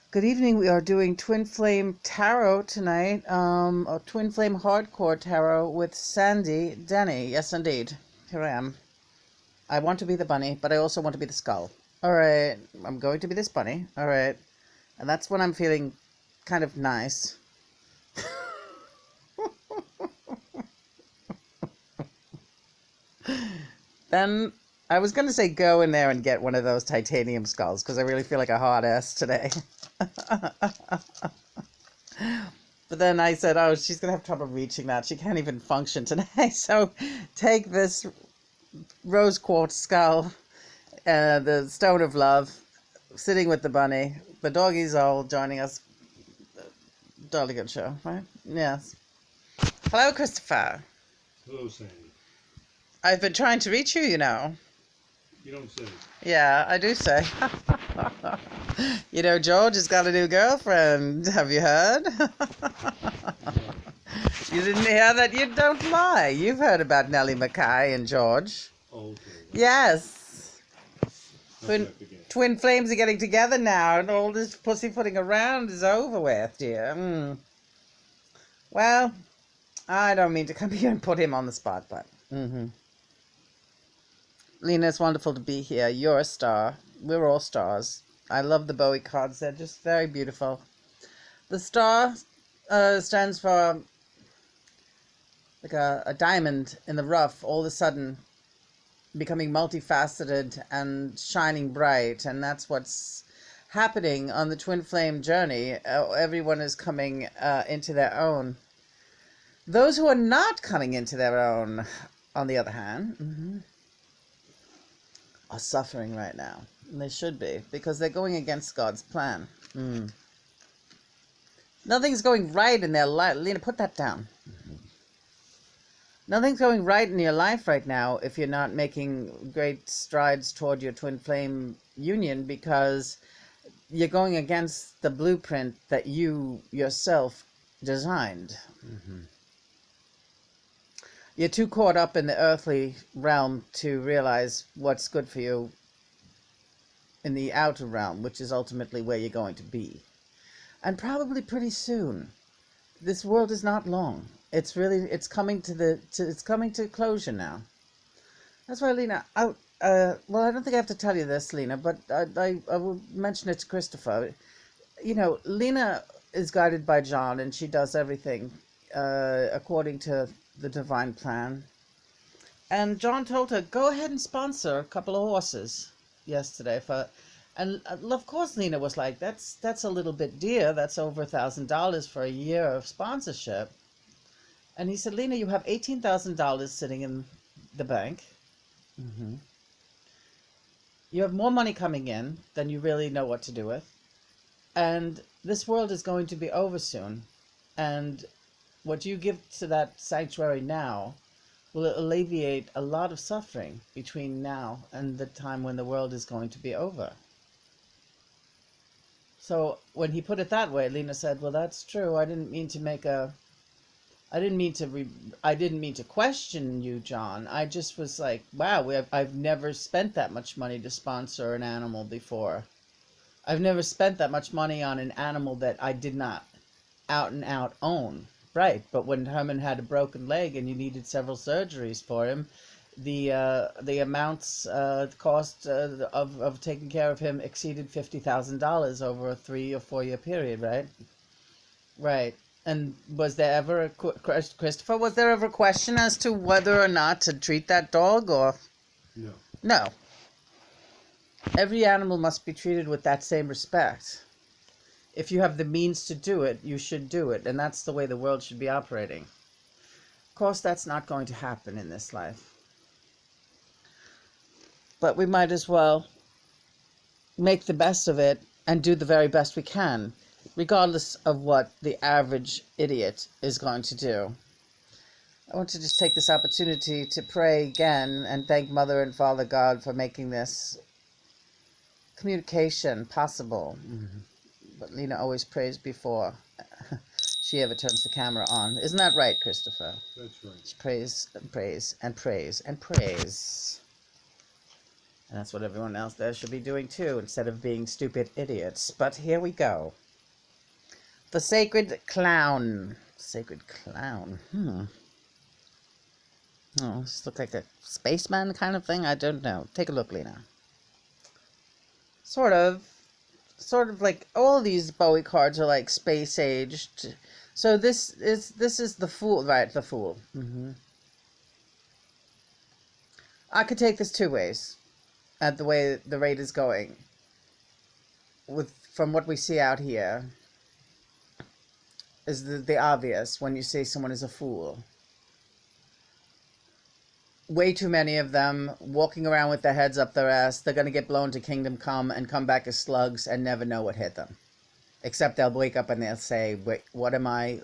Good evening. We are doing Twin Flame Tarot tonight. A Twin Flame Hardcore Tarot with Sandy Denny. Yes, indeed. Here I am. I want to be the bunny, but I also want to be the skull. All right. I'm going to be this bunny. All right. And that's when I'm feeling kind of nice. Then I was going to say go in there and get one of those titanium skulls because I really feel like a hot ass today. But then I said, oh, she's going to have trouble reaching that. She can't even function today. So take this rose quartz skull, the stone of love, sitting with the bunny. The doggies all joining us. Jolly good show, right? Yes. Hello, Christopher. Hello, Sandy. I've been trying to reach you, you know. You don't say. Yeah, I do say. You know, George has got a new girlfriend. Have you heard? You didn't hear that? You don't lie. You've heard about Nellie Mackay and George. Oh, okay. Yes. Twin flames are getting together now, and all this pussyfooting around is over with, dear. Well, I don't mean to come here and put him on the spot, but... Lena, it's wonderful to be here. You're a star. We're all stars. I love the Bowie cards. They're just very beautiful. The star stands for like a diamond in the rough, all of a sudden becoming multifaceted and shining bright. And that's what's happening on the Twin Flame journey. Everyone is coming into their own. Those who are not coming into their own, on the other hand, are suffering right now. And they should be, because they're going against God's plan. Nothing's going right in their life. Lena, put that down. Nothing's going right in your life right now if you're not making great strides toward your twin flame union, because you're going against the blueprint that you yourself designed. You're too caught up in the earthly realm to realize what's good for you in the outer realm, which is ultimately where you're going to be. And probably pretty soon. This world is not long. It's coming to closure now. That's why, Lena, well, I don't think I have to tell you this, Lena, but I will mention it to Christopher. You know, Lena is guided by John, and she does everything according to the divine plan. And John told her, go ahead and sponsor a couple of horses yesterday and of course Lena was like, that's a little bit dear. That's over $1,000 for a year of sponsorship. And he said, Lena, you have $18,000 sitting in the bank. You have more money coming in than you really know what to do with. And this world is going to be over soon. And what you give to that sanctuary now will alleviate a lot of suffering between now and the time when the world is going to be over. So when he put it that way, Lena said, well, that's true. I didn't mean to question you, John. I just was like, wow, I've never spent that much money to sponsor an animal before. I've never spent that much money on an animal that I did not out and out own. Right, but when Herman had a broken leg and you needed several surgeries for him, the amounts, the cost of taking care of him exceeded $50,000 over a 3 or 4 year period, right? Right. And was there ever Christopher, was there ever a question as to whether or not to treat that dog, or? No. No. Every animal must be treated with that same respect. If you have the means to do it, you should do it. And that's the way the world should be operating. Of course, that's not going to happen in this life. But we might as well make the best of it and do the very best we can, regardless of what the average idiot is going to do. I want to just take this opportunity to pray again and thank Mother and Father God for making this communication possible. But Lena always prays before she ever turns the camera on. Isn't that right, Christopher? That's right. She prays and prays and prays and prays. And that's what everyone else there should be doing too, instead of being stupid idiots. But here we go. The Sacred Clown. Sacred Clown. Oh, this looks like a spaceman kind of thing. I don't know. Take a look, Lena. Sort of like all these Bowie cards are like space aged. So this is the Fool, right? The Fool. I could take this two ways, at the way the rate is going. From what we see out here, is the obvious when you say someone is a fool. Way too many of them walking around with their heads up their ass. They're going to get blown to Kingdom Come and come back as slugs and never know what hit them. Except they'll wake up and they'll say, wait, what am I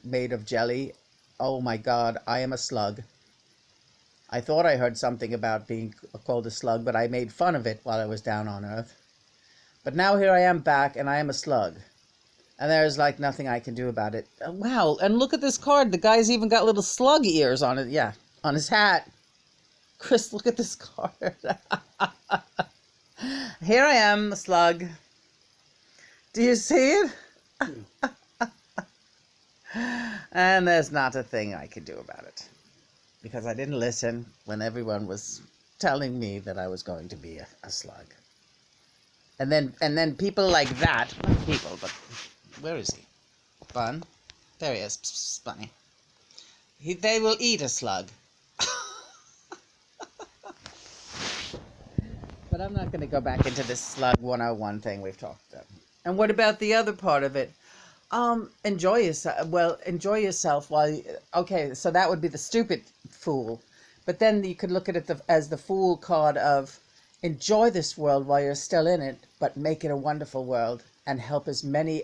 made of jelly? Oh my God, I am a slug. I thought I heard something about being called a slug, but I made fun of it while I was down on Earth. But now here I am back and I am a slug. And there's like nothing I can do about it. Wow, and look at this card. The guy's even got little slug ears on it. Yeah, on his hat. Chris, look at this card. Here I am, the slug. Do you see it? And there's not a thing I could do about it. Because I didn't listen when everyone was telling me that I was going to be a slug. And then people like that, not people, but where is he? Bun? There he is. Psst, Bunny. They will eat a slug. But I'm not going to go back into this slug 101 thing we've talked about. And what about the other part of it? Enjoy yourself. Well, enjoy yourself while okay, so that would be the stupid fool. But then you could look at it as the fool card of enjoy this world while you're still in it, but make it a wonderful world and help as many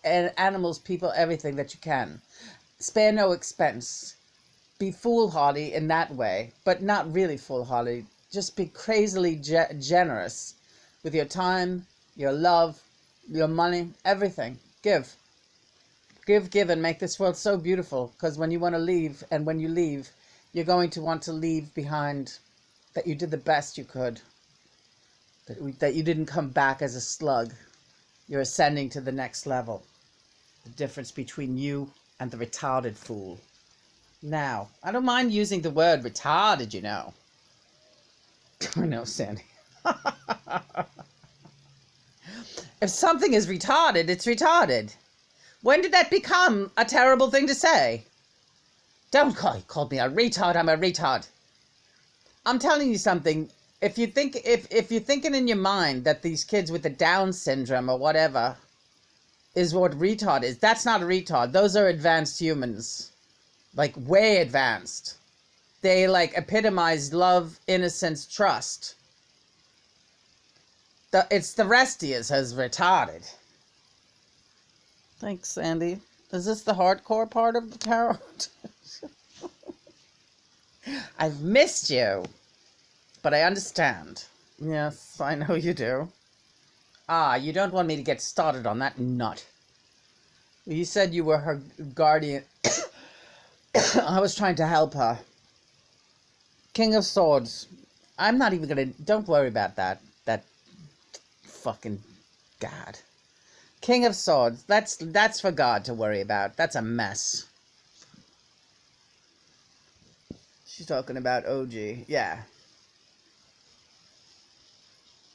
animals, people, everything that you can. Spare no expense. Be foolhardy in that way, but not really foolhardy. Just be crazily generous with your time, your love, your money, everything. Give, and make this world so beautiful. Because when you want to leave, and when you leave, you're going to want to leave behind that you did the best you could. That you didn't come back as a slug. You're ascending to the next level. The difference between you and the retarded fool. Now, I don't mind using the word retarded, you know. I know, Sandy. If something is retarded, it's retarded. When did that become a terrible thing to say? Don't call me a retard. I'm a retard. I'm telling you something. If you're thinking in your mind that these kids with the Down syndrome or whatever is what retard is, that's not a retard. Those are advanced humans, like way advanced. They like epitomize love, innocence, trust. It's the rest of us as retarded. Thanks, Sandy. Is this the hardcore part of the tarot? I've missed you, but I understand. Yes, I know you do. Ah, you don't want me to get started on that nut. You said you were her guardian. I was trying to help her. King of Swords. I'm not even gonna... Don't worry about that. That fucking God. King of Swords. That's for God to worry about. That's a mess. She's talking about OG. Yeah.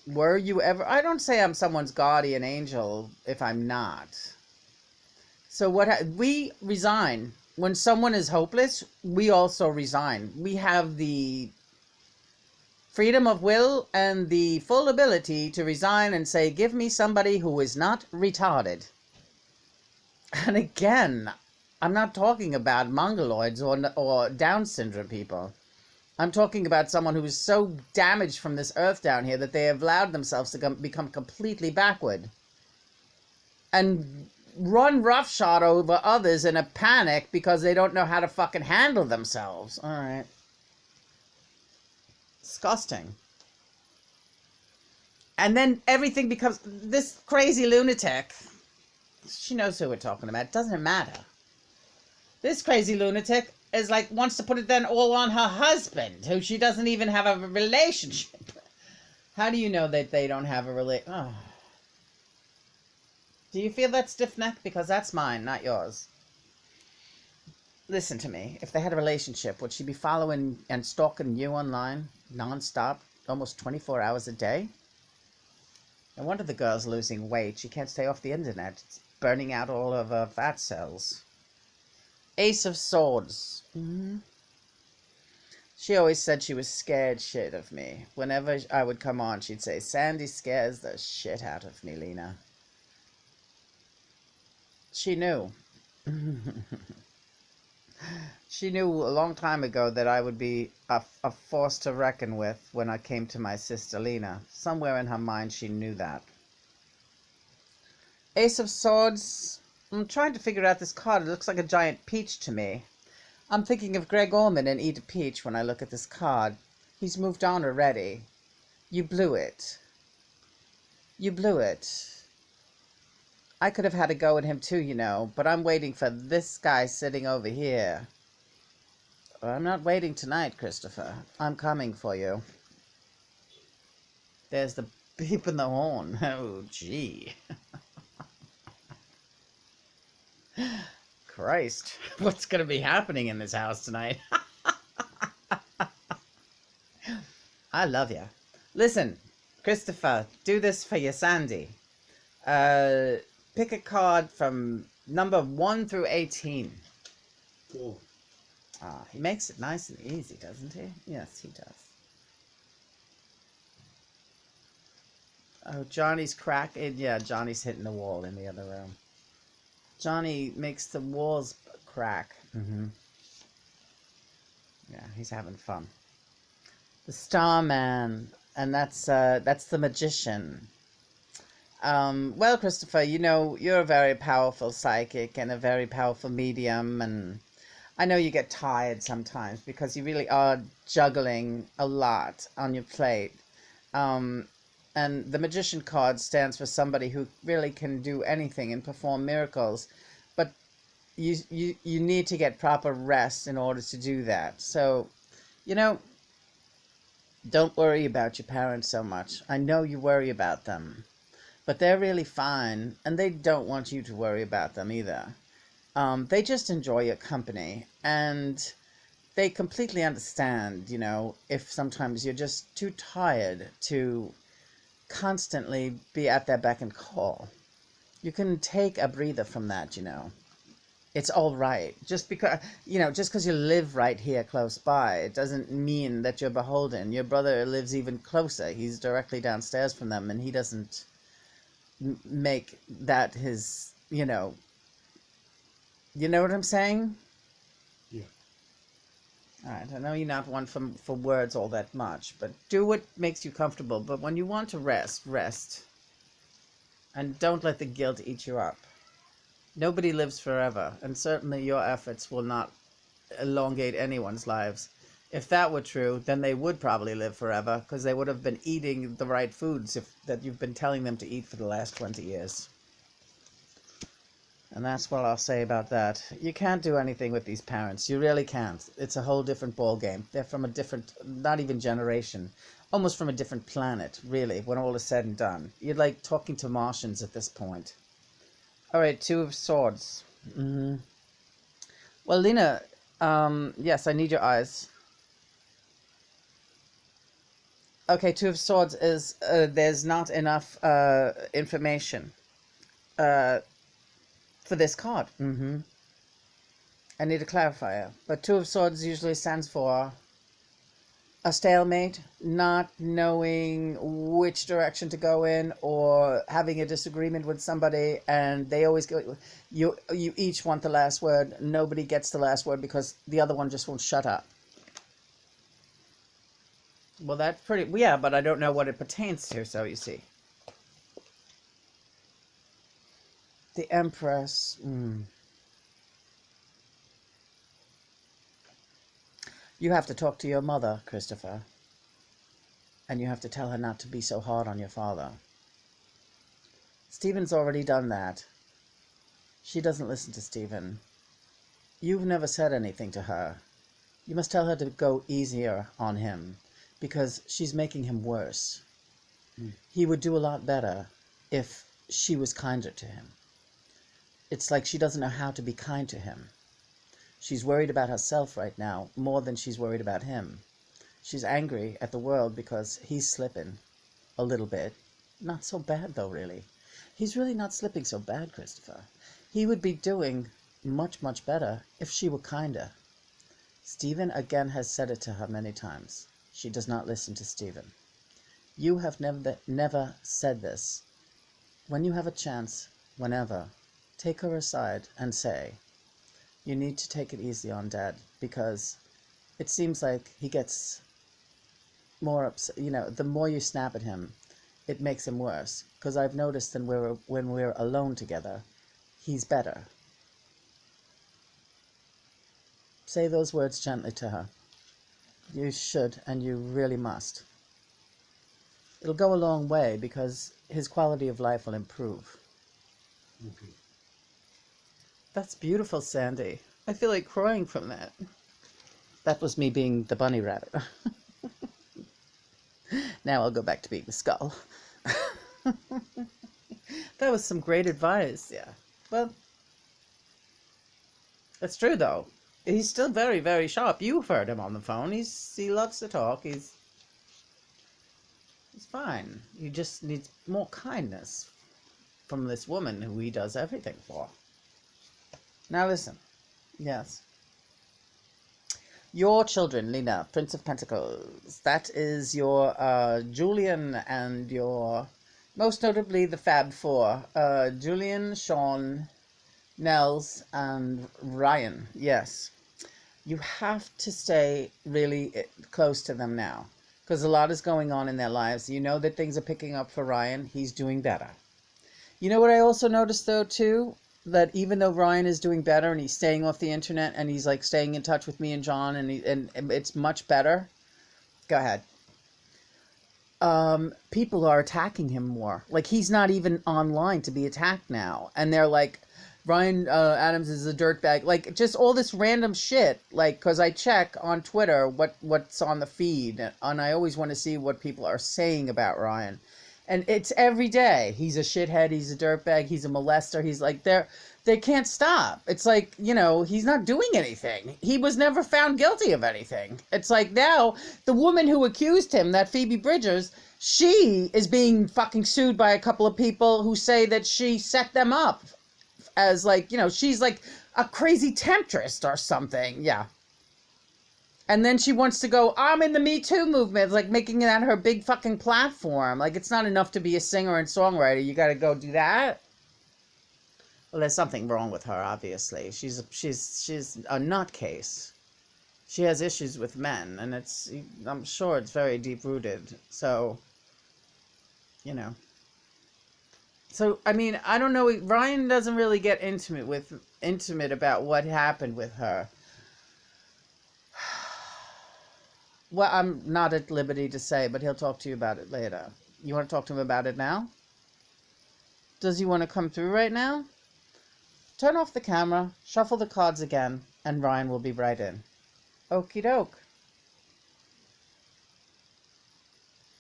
Were you ever... I don't say I'm someone's guardian angel if I'm not. So we resign. When someone is hopeless, we also resign. We have the freedom of will and the full ability to resign and say, give me somebody who is not retarded. And again, I'm not talking about mongoloids or Down syndrome people. I'm talking about someone who is so damaged from this earth down here that they have allowed themselves to become completely backward. And run roughshod over others in a panic because they don't know how to fucking handle themselves. All right. Disgusting. And then everything becomes... This crazy lunatic... She knows who we're talking about. It doesn't matter. This crazy lunatic is like... Wants to put it then all on her husband, who she doesn't even have a relationship with. How do you know that they don't have a Oh. Do you feel that stiff neck? Because that's mine, not yours. Listen to me. If they had a relationship, would she be following and stalking you online nonstop, almost 24 hours a day? No wonder the girl's losing weight. She can't stay off the internet. It's burning out all of her fat cells. Ace of Swords. She always said she was scared shit of me. Whenever I would come on, she'd say, Sandy scares the shit out of me, Lena. She knew. She knew a long time ago that I would be a force to reckon with when I came to my sister Lena. Somewhere in her mind she knew that. Ace of Swords. I'm trying to figure out this card. It looks like a giant peach to me. I'm thinking of Greg Orman and Eat a Peach when I look at this card. He's moved on already. You blew it. You blew it. I could have had a go at him too, you know, but I'm waiting for this guy sitting over here. I'm not waiting tonight, Christopher. I'm coming for you. There's the beep in the horn. Oh, gee. Christ. What's going to be happening in this house tonight? I love you. Listen, Christopher, do this for your Sandy. Pick a card from number 1 through 18. 4. Ah, he makes it nice and easy, doesn't he? Yes, he does. Oh, Johnny's cracking. Yeah, Johnny's hitting the wall in the other room. Johnny makes the walls crack. Yeah, he's having fun. The Starman, and that's the Magician. Well, Christopher, you know, you're a very powerful psychic and a very powerful medium, and I know you get tired sometimes because you really are juggling a lot on your plate. And the Magician card stands for somebody who really can do anything and perform miracles, but you need to get proper rest in order to do that. So, you know, don't worry about your parents so much. I know you worry about them, but they're really fine, and they don't want you to worry about them either. They just enjoy your company, and they completely understand, you know, if sometimes you're just too tired to constantly be at their beck and call. You can take a breather from that, you know. It's all right. Just because, you know, just because you live right here close by, it doesn't mean that you're beholden. Your brother lives even closer. He's directly downstairs from them, and he doesn't make that his, you know what I'm saying? Yeah. All right, I know you're not one for words all that much, but do what makes you comfortable. But when you want to rest, rest. And don't let the guilt eat you up. Nobody lives forever, and certainly your efforts will not elongate anyone's lives. If that were true, then they would probably live forever, because they would have been eating the right foods that you've been telling them to eat for the last 20 years. And that's what I'll say about that. You can't do anything with these parents. You really can't. It's a whole different ball game. They're from a different, not even generation, almost from a different planet, really, when all is said and done. You're like talking to Martians at this point. All right, 2 of Swords. Well, Lena, yes, I need your eyes. Okay, 2 of Swords is there's not enough information for this card. I need a clarifier. But 2 of Swords usually stands for a stalemate, not knowing which direction to go in, or having a disagreement with somebody, and they always go, you each want the last word. Nobody gets the last word because the other one just won't shut up. Well, that's pretty, yeah, but I don't know what it pertains to, so you see. The Empress. You have to talk to your mother, Christopher. And you have to tell her not to be so hard on your father. Stephen's already done that. She doesn't listen to Stephen. You've never said anything to her. You must tell her to go easier on him, because she's making him worse. He would do a lot better if she was kinder to him. It's like she doesn't know how to be kind to him. She's worried about herself right now more than she's worried about him. She's angry at the world because he's slipping a little bit. Not so bad, though, really. He's really not slipping so bad, Christopher. He would be doing much, much better if she were kinder. Stephen again has said it to her many times. She does not listen to Stephen. You have never said this. When you have a chance, whenever, take her aside and say, you need to take it easy on Dad, because it seems like he gets more upset. You know, the more you snap at him, it makes him worse. Because I've noticed that when we're alone together, he's better. Say those words gently to her. You should, and you really must. It'll go a long way, because his quality of life will improve. Okay. That's beautiful, Sandy. I feel like crying from that. That was me being the bunny rabbit. Now I'll go back to being the skull. That was some great advice, yeah. Well, that's true, though. He's still very, very sharp. You've heard him on the phone. He loves to talk. He's fine. He just needs more kindness from this woman who he does everything for. Now listen. Yes. Your children, Lena, Prince of Pentacles. That is your Julian and your, most notably, the Fab Four. Julian, Sean, Nels, and Ryan. Yes. You have to stay really close to them now, because a lot is going on in their lives. You know that things are picking up for Ryan. He's doing better. You know what I also noticed, though, too? That even though Ryan is doing better and he's staying off the internet and he's like staying in touch with me and John, and it's much better. Go ahead. People are attacking him more. Like, he's not even online to be attacked now, and they're like, Ryan Adams is a dirtbag. Like, just all this random shit. Like, because I check on Twitter what's on the feed, and I always want to see what people are saying about Ryan. And it's every day. He's a shithead. He's a dirtbag. He's a molester. He's like, they can't stop. It's like, you know, he's not doing anything. He was never found guilty of anything. It's like now the woman who accused him, that Phoebe Bridgers, she is being fucking sued by a couple of people who say that she set them up as, like, you know, she's like a crazy temptress or something. Yeah. And then she wants to go, I'm in the Me Too movement, like making that her big fucking platform. Like, it's not enough to be a singer and songwriter. You got to go do that. Well, there's something wrong with her, obviously. She's a nutcase. She has issues with men, and I'm sure it's very deep-rooted. So, you know. So, I mean, I don't know. Ryan doesn't really get intimate about what happened with her. Well, I'm not at liberty to say, but he'll talk to you about it later. You want to talk to him about it now? Does he want to come through right now? Turn off the camera, shuffle the cards again, and Ryan will be right in. Okie doke.